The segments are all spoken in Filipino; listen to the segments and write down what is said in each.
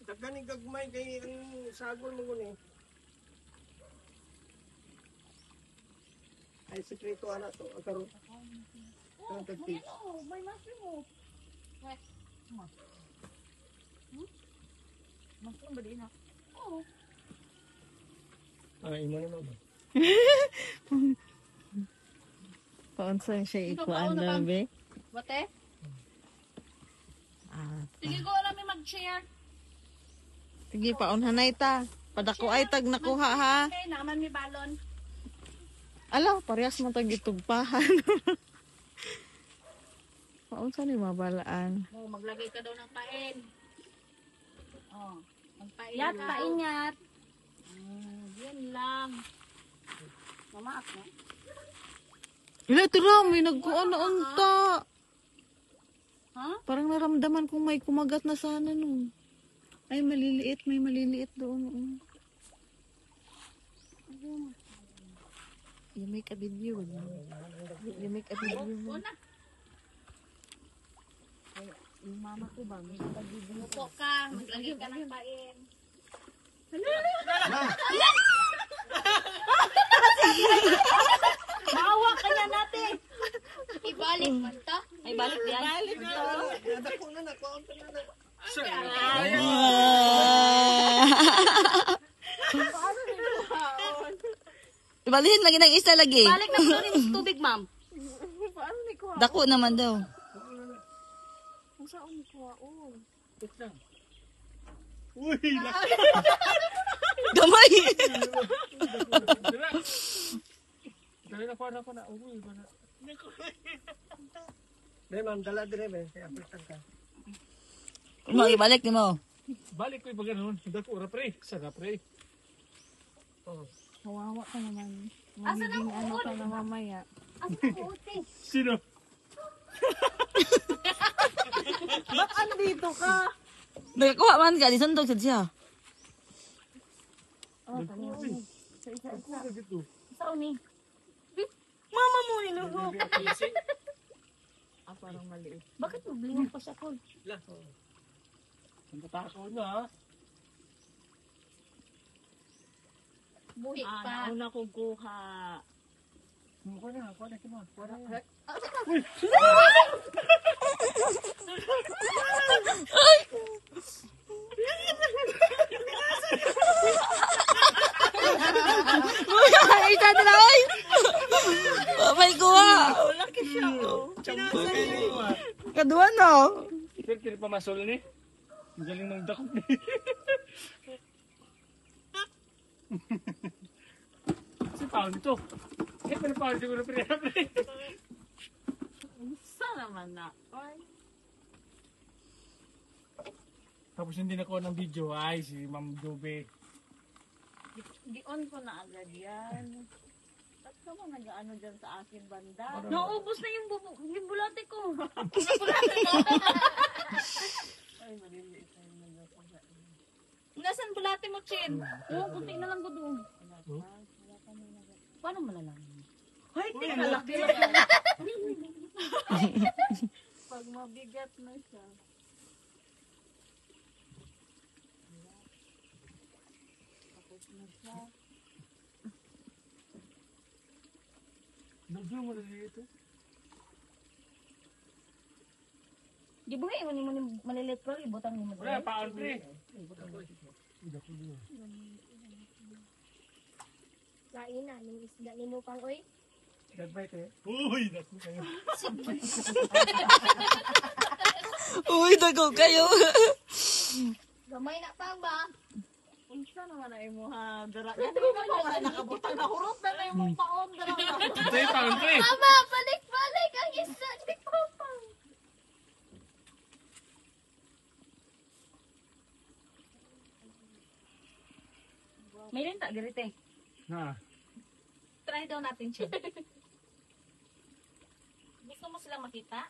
Daghan gagmay kay ang sagol mo guni. Ay sekreto ana to karon. Ang tagti. May mushroom mo. Mushroom ba din ha? Oo. Ay mo na ba? Paunsa siya ikuan labi. Bate? Sige ko namin mag-share. Sige, paunhanay ta. Padako ay tag nakuha ha. Okay, naman may balon. Ala, parehas mo tag itugpahan. Paunsa ni mabalaan. Oh, maglagay ka daw ng pain. Oh, magpain Yat, ka. painyat. Yan lang. Mamaak na. Ila, tira, may nagkuan na unta. Ha? Parang naramdaman kong may kumagat na sana no. Ay, maliliit. May maliliit doon. You make a video. You make a video. Una. Yung mama ko ba? May pag-video. Upo ka. Maglagay ka ng pain. Maawa ka niya natin. Ibalik man to. Ay, balik yan. Dako na na ko na na. Ibalihin lagi ng isa lagi. Balik na po rin tubig, ma'am. Dako naman daw. Uy, Gamay. dali na pa na. Uy, bana. Dai ma'am dala dire be, kay apitan ka. Mo ibalik ni mo. Balik ko yung ganoon. Dako ra pre, sada pre. Oh. Kawawa ka naman. Magiging ano ka na mamaya. Sino? Ba't andito ka? Nagkuha man ka, di sundog sa siya. Saan ni? Mama mo niluhok. Parang maliit. Bakit mablingong pa siya, Col? Ang tatakaw na ha. Buhi pa. Nauna kong kuha. Kuha na, kimo. Isa na lang. Babay kuha. Laki siya, oh. Kadua no. Kira pa masol ni. Ang galing ng dakot ni. Si Paul ito. Eh, pero Paul siguro pre. Saan naman na? Ay. Tapos hindi na ko ng video ay si Ma'am Dube. Di-on ko na agad yan. Ba't ka mo nag-ano dyan sa akin banda? Parang- Naubos na yung bulate ko. Ay, maliliit na yung nagkakaga. Nasaan bulate mo, Chin? Oo, kunti na lang ko doon. Paano malalaman? Ay, tika, laki lang. Pag mabigat na siya. Tapos na siya. Nagdo mo na dito. Di ba ngayon mo yung malilit ko, ibutang mo Wala, Paul pre. Lain na, ng isda ni mo pang oy. Dagbite eh. Uy, dako kayo. Uy, dago kayo. Gamay na pang ba? Unsa naman na imo ha? Dara. Yan mo ba wala nakabutang na hurot na na imong paon dara. Ito yung Paul pre. Mama, balik ang isda ni Papa. May rin ta girite. Ha. Try daw natin siya. Gusto mo silang makita?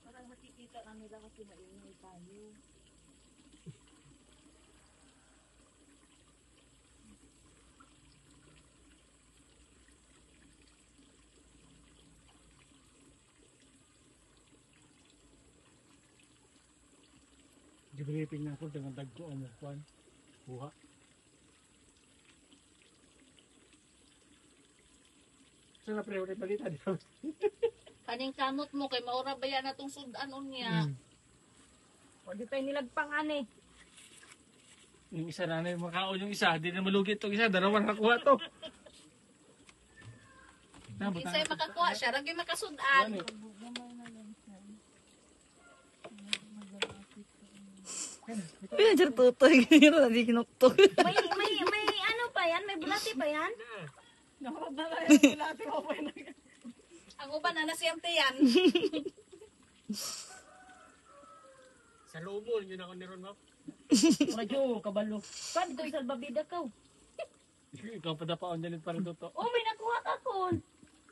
Parang makikita kanila kasi maingay tayo. Gibriefing na ako dengan dagko ang kwan. Buha. Sana pre, ulit balita dito. Kaning kamot mo kay maura ba yan atong sudan niya. Pwede tayo nilagpang ani. Yung isa na yung makaon yung isa, di na malugi itong isa, dalawang nakuha to. Na, butang. Isa'y makakuha siya, ragi makasudan. Yan eh. Pinajar tutoy. Ganyan na di kinuktok. May ano pa yan? May bulati pa yan? Nakarap na lang yung bulati mo pa yan. Ang uban na nasiyente yan. Sa lobo, yun ako niron mo. Radyo, kabalo. Pan, doon sa babida ka. Ikaw pa dapaon dyan para dito. Oh, may nakuha ka kon.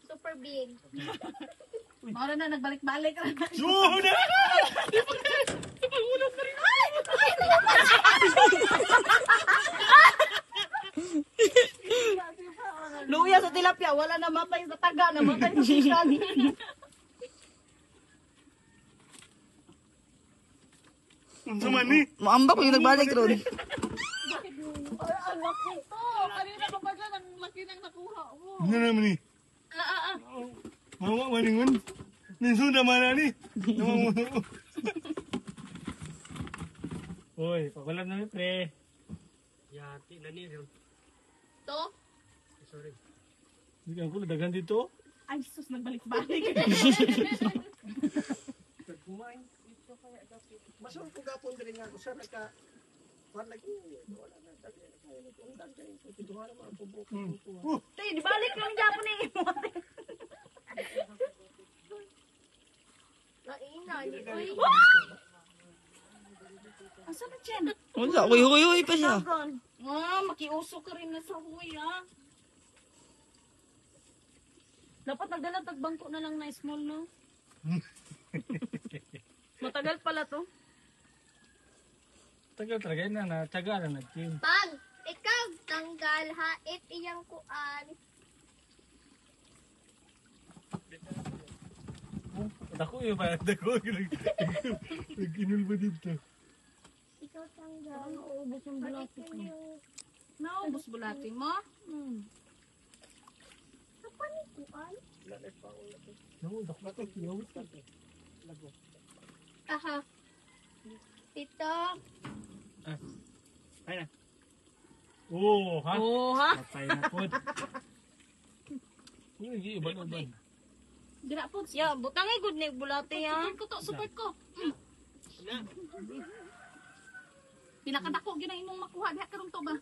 Super big. Maura na nagbalik-balik. Suho na! Luya sa tilapia, wala na matay sa taga, namatay sa sikan. Suman ni! Maambak yung nagbalik ron. Ay, ang laki to. Kanina pa ba dyan, ang laki ng nakuha mo. Ano naman ni? Mawa maningon. Ninsuda mana ni? Namamuno. Uy, pakalam namin pre. Yati na ni. To? Sorry. Hindi ko dagan dito. Ay, sus, nagbalik-balik. Kumain. Masarap ko gapon din nga ako sa nagka kuan lagi wala na dali na kaya nito ang dagay ko tiduha na mga pubok. Tay, di balik lang Japon ni imote. Naina, ni uy. Asa na dyan? Wala, huy pa siya. Dragon. Makiuso ka rin na sa huy Dapat nagdala tagbangko na lang na small, no? Matagal pala to. Tagal talaga na natsaga na nagtin. Pag ikaw tanggal hait iyang kuan. Dako yung ba? Dako nag-inul ba dito? Ikaw tanggal. Naubos yung bulati ko. Naubos bulati mo? No, dako na to. Yawit ka. Aha. Ito. Ay na. Oh, ha? Oh, ha? Patay na po. Hindi, iban-iban. Dira po. Ya, butang ay good na yung bulati, ha? Support ko to, support ko. Pinakadako ginang imong makuha diha karon to ba?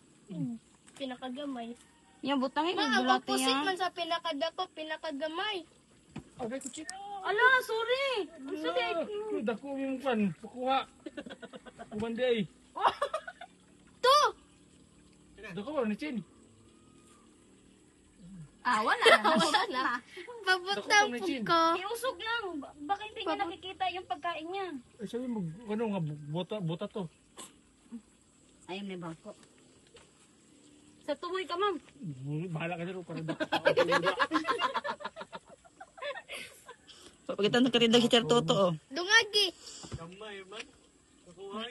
Pinakagamay. Yan, butang ay good Ang bulati, opposite ha? man sa pinakadako, pinakagamay. Okay, kuchit. Ala, sorry! Ang sakit! Dako yung pan. Pakuha. Kumandi ay. To! Dako ba ni Chin? Wala na. Wala na. Pabutang Dako, po Chin. ko. Iusog lang. Baka hindi niya nakikita yung pagkain niya. Ay, sabi mo, ano nga, buta to. Ayun na bangko. Sa tuloy ka, ma'am. Bahala ka dito para dako. Papagitan ng karindag si Chartoto, oh. Dungagi. Kamay man. Nakuha.